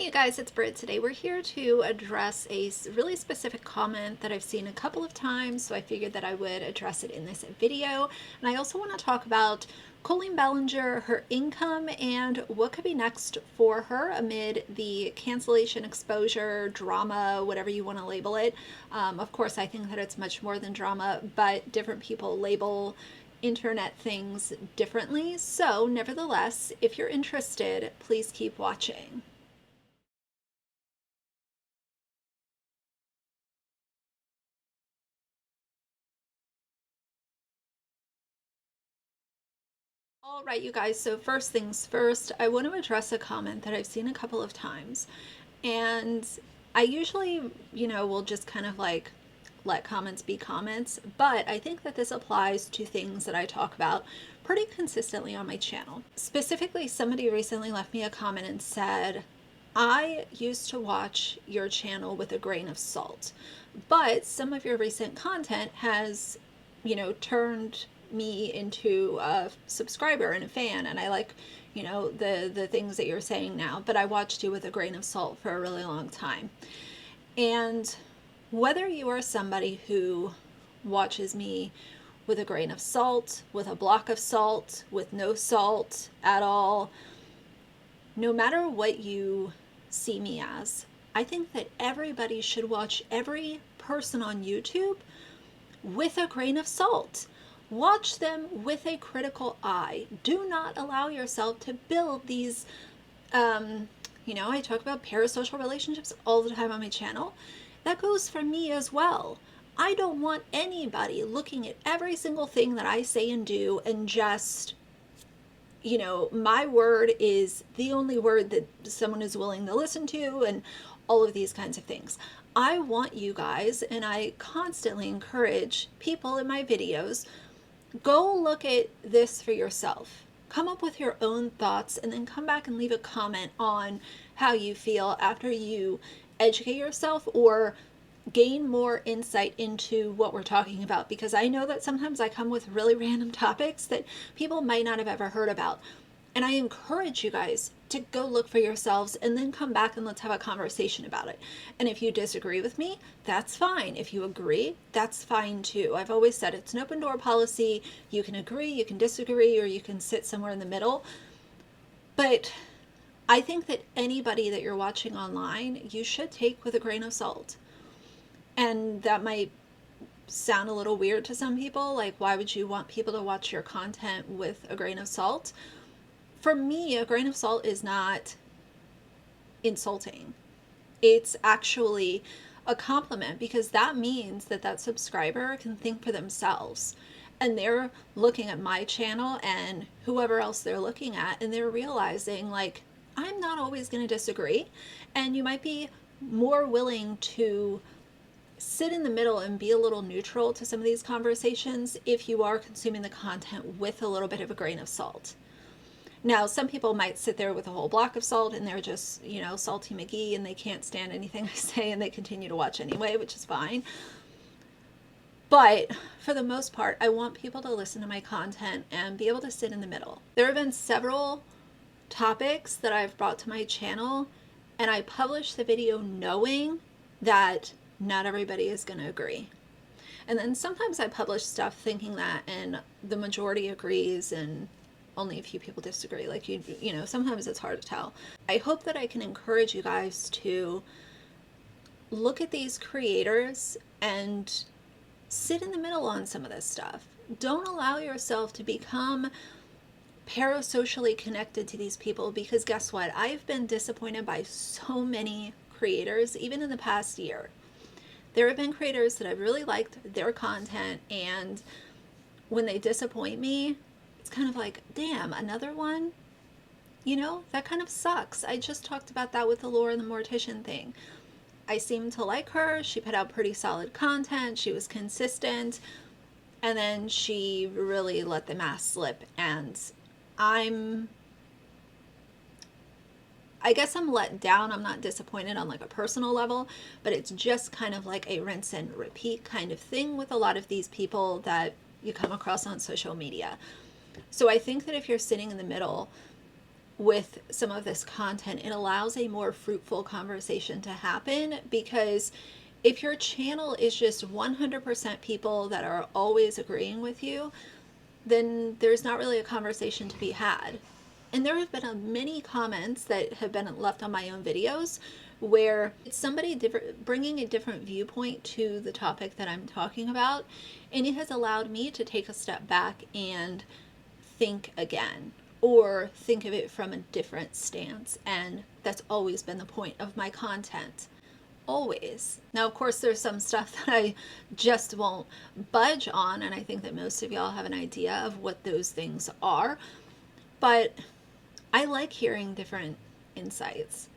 Hey you guys, it's Britt. Today we're here to address a really specific comment that I've seen a couple of times, so I figured that I would address it in this video. And I also want to talk about Colleen Ballinger, her income, and what could be next for her amid the cancellation, exposure, drama, whatever you want to label it. Of course, I think that it's much more than drama, but different people label internet things differently. So nevertheless, if you're interested, please keep watching. All right, you guys, so first things first, I want to address a comment that I've seen a couple of times. And I usually, will just kind of like let comments be comments, but I think that this applies to things that I talk about pretty consistently on my channel. Specifically, somebody recently left me a comment and said, I used to watch your channel with a grain of salt, but some of your recent content has, turned me into a subscriber and a fan, and I like, the things that you're saying now, but I watched you with a grain of salt for a really long time. And whether you are somebody who watches me with a grain of salt, with a block of salt, with no salt at all, no matter what you see me as, I think that everybody should watch every person on YouTube with a grain of salt. Watch them with a critical eye. Do not allow yourself to build these, I talk about parasocial relationships all the time on my channel. That goes for me as well. I don't want anybody looking at every single thing that I say and do and just, my word is the only word that someone is willing to listen to and all of these kinds of things. I want you guys, and I constantly encourage people in my videos, go look at this for yourself. Come up with your own thoughts and then come back and leave a comment on how you feel after you educate yourself or gain more insight into what we're talking about, because I know that sometimes I come with really random topics that people might not have ever heard about. And I encourage you guys to go look for yourselves and then come back and let's have a conversation about it. And if you disagree with me, that's fine. If you agree, that's fine too. I've always said it's an open door policy. You can agree, you can disagree, or you can sit somewhere in the middle. But I think that anybody that you're watching online, you should take with a grain of salt. And that might sound a little weird to some people. Like, why would you want people to watch your content with a grain of salt? For me, a grain of salt is not insulting. It's actually a compliment, because that means that that subscriber can think for themselves. And they're looking at my channel and whoever else they're looking at, and they're realizing, like, I'm not always going to disagree. And you might be more willing to sit in the middle and be a little neutral to some of these conversations if you are consuming the content with a little bit of a grain of salt. Now, some people might sit there with a whole block of salt and they're just, salty McGee, and they can't stand anything I say and they continue to watch anyway, which is fine. But for the most part, I want people to listen to my content and be able to sit in the middle. There have been several topics that I've brought to my channel, and I published the video knowing that not everybody is going to agree. And then sometimes I publish stuff thinking that, and the majority agrees and only a few people disagree. Like, sometimes it's hard to tell. I hope that I can encourage you guys to look at these creators and sit in the middle on some of this stuff. Don't allow yourself to become parasocially connected to these people, because guess what? I've been disappointed by so many creators, even in the past year. There have been creators that I've really liked their content, and when they disappoint me, it's kind of like, damn, another one? That kind of sucks. I just talked about that with the Laura and the Mortician thing. I seemed to like her. She put out pretty solid content. She was consistent. And then she really let the mask slip. And I guess I'm let down. I'm not disappointed on like a personal level, but it's just kind of like a rinse and repeat kind of thing with a lot of these people that you come across on social media. So I think that if you're sitting in the middle, with some of this content, it allows a more fruitful conversation to happen, because if your channel is just 100% people that are always agreeing with you, then there's not really a conversation to be had. And there have been many comments that have been left on my own videos where it's somebody different, bringing a different viewpoint to the topic that I'm talking about, and it has allowed me to take a step back and think again, or think of it from a different stance. And that's always been the point of my content. Always. Now, of course, there's some stuff that I just won't budge on, and I think that most of y'all have an idea of what those things are. But I like hearing different insights.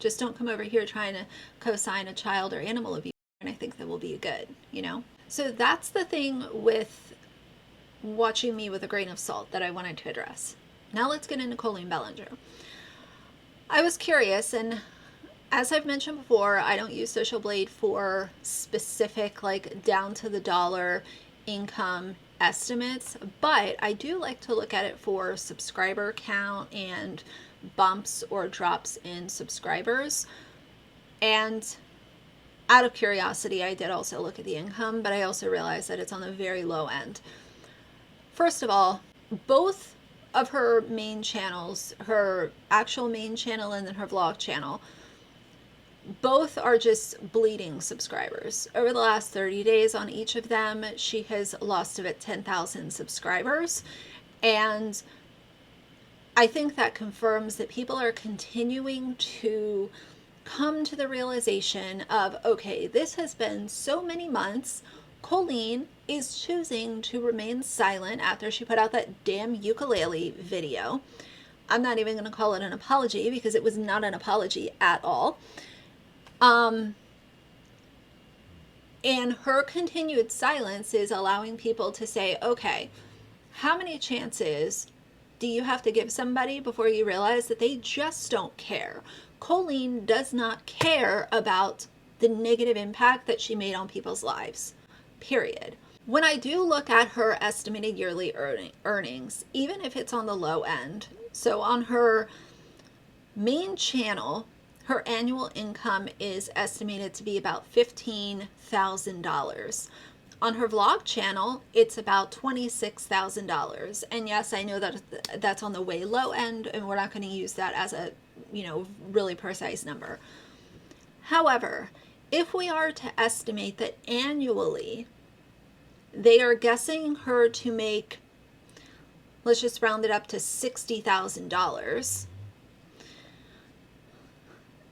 Just don't come over here trying to co-sign a child or animal abuse, and I think that will be good, you know? So that's the thing with watching me with a grain of salt that I wanted to address. Now let's get into Colleen Ballinger. I was curious, and as I've mentioned before, I don't use Social Blade for specific, like down to the dollar income estimates, but I do like to look at it for subscriber count and bumps or drops in subscribers. And out of curiosity, I did also look at the income, but I also realized that it's on the very low end. First of all, both of her main channels, her actual main channel and then her vlog channel, both are just bleeding subscribers. Over the last 30 days on each of them, she has lost about 10,000 subscribers. And I think that confirms that people are continuing to come to the realization of, okay, this has been so many months. Colleen is choosing to remain silent after she put out that damn ukulele video. I'm not even going to call it an apology, because it was not an apology at all. And her continued silence is allowing people to say, okay, how many chances do you have to give somebody before you realize that they just don't care? Colleen does not care about the negative impact that she made on people's lives, period. When I do look at her estimated yearly earnings, even if it's on the low end, so on her main channel, her annual income is estimated to be about $15,000. On her vlog channel, it's about $26,000. And yes, I know that that's on the way low end, and we're not going to use that as a, really precise number. However, if we are to estimate that annually, they are guessing her to make, let's just round it up to $60,000.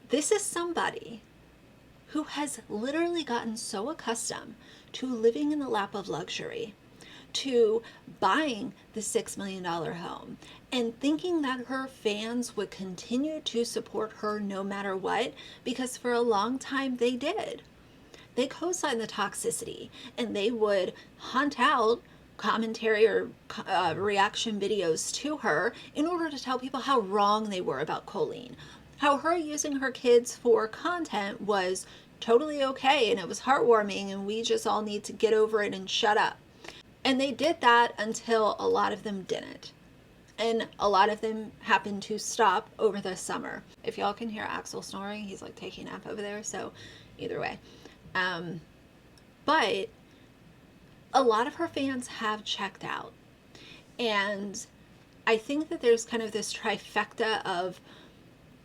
This is somebody who has literally gotten so accustomed to living in the lap of luxury, to buying the $6 million home, and thinking that her fans would continue to support her no matter what, because for a long time they did. They co-signed the toxicity, and they would hunt out commentary or reaction videos to her in order to tell people how wrong they were about Colleen. How her using her kids for content was totally okay, and it was heartwarming, and we just all need to get over it and shut up. And they did that until a lot of them didn't. And a lot of them happened to stop over the summer. If y'all can hear Axel snoring, he's like taking a nap over there, so either way. But a lot of her fans have checked out. And I think that there's kind of this trifecta of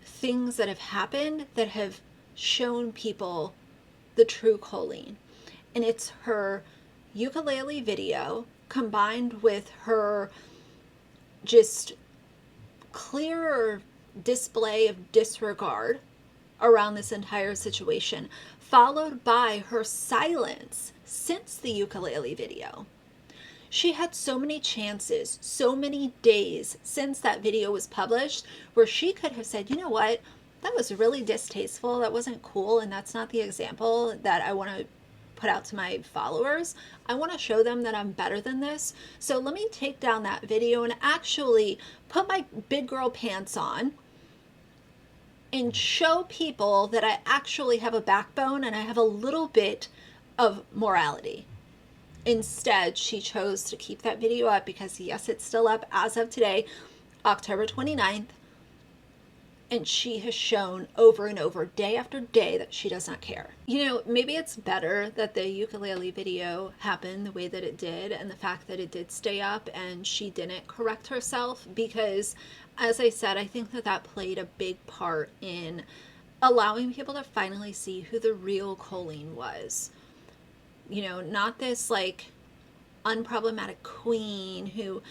things that have happened that have shown people the true Colleen. And it's her ukulele video combined with her just clearer display of disregard around this entire situation, followed by her silence since the ukulele video. She had so many chances, so many days since that video was published where she could have said, you know what, that was really distasteful, that wasn't cool, and that's not the example that I want to put out to my followers. I want to show them that I'm better than this. So let me take down that video and actually put my big girl pants on and show people that I actually have a backbone and I have a little bit of morality. Instead, she chose to keep that video up because, yes, it's still up as of today. October 29th, and she has shown over and over, day after day, that she does not care. You know, maybe it's better that the ukulele video happened the way that it did, and the fact that it did stay up and she didn't correct herself, because, as I said, I think that that played a big part in allowing people to finally see who the real Colleen was. You know, not this like unproblematic queen who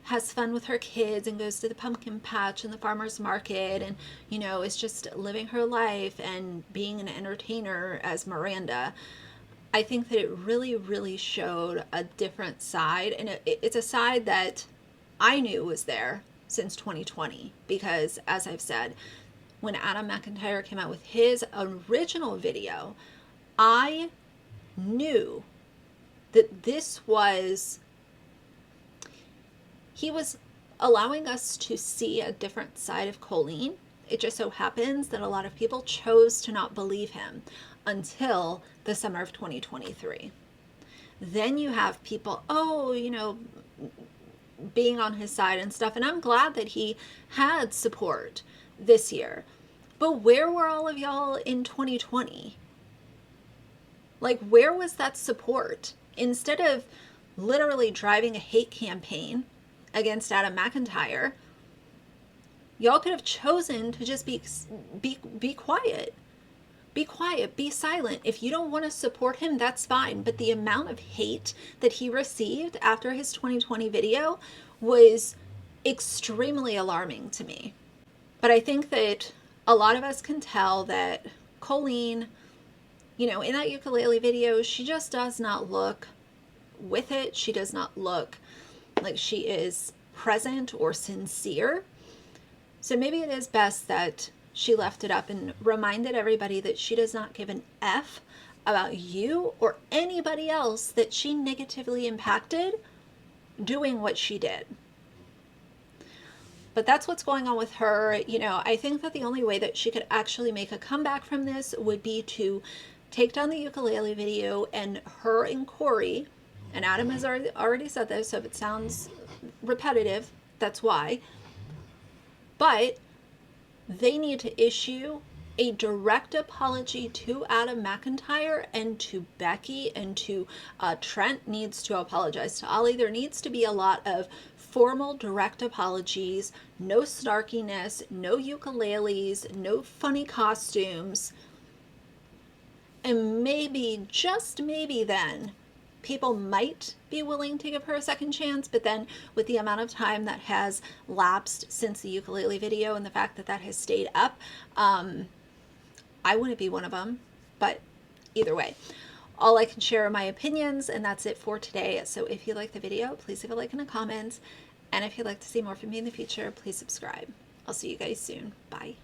has fun with her kids and goes to the pumpkin patch and the farmer's market and, you know, is just living her life and being an entertainer as Miranda. I think that it really, really showed a different side. And it's a side that I knew was there since 2020, because, as I've said, when Adam McIntyre came out with his original video, I knew that this was, he was allowing us to see a different side of Colleen. It just so happens that a lot of people chose to not believe him until the summer of 2023. Then you have people, oh, you know, being on his side and stuff. And I'm glad that he had support this year. But where were all of y'all in 2020? Like, where was that support? Instead of literally driving a hate campaign against Adam McIntyre, y'all could have chosen to just be quiet. Be quiet, be silent. If you don't want to support him, that's fine. But the amount of hate that he received after his 2020 video was extremely alarming to me. But I think that a lot of us can tell that Colleen, you know, in that ukulele video, she just does not look with it. She does not look like she is present or sincere. So maybe it is best that she left it up and reminded everybody that she does not give an F about you or anybody else that she negatively impacted doing what she did. But that's what's going on with her. You know, I think that the only way that she could actually make a comeback from this would be to take down the ukulele video, and her and Corey, and Adam has already said this, so if it sounds repetitive, that's why. But they need to issue a direct apology to Adam McIntyre and to Becky, and to Trent needs to apologize to Ollie. There needs to be a lot of formal direct apologies, no snarkiness, no ukuleles, no funny costumes. And maybe, just maybe then, people might be willing to give her a second chance. But then with the amount of time that has lapsed since the ukulele video and the fact that that has stayed up, I wouldn't be one of them. But either way, all I can share are my opinions, and that's it for today. So if you like the video, please leave a like and a comment. And if you'd like to see more from me in the future, please subscribe. I'll see you guys soon. Bye.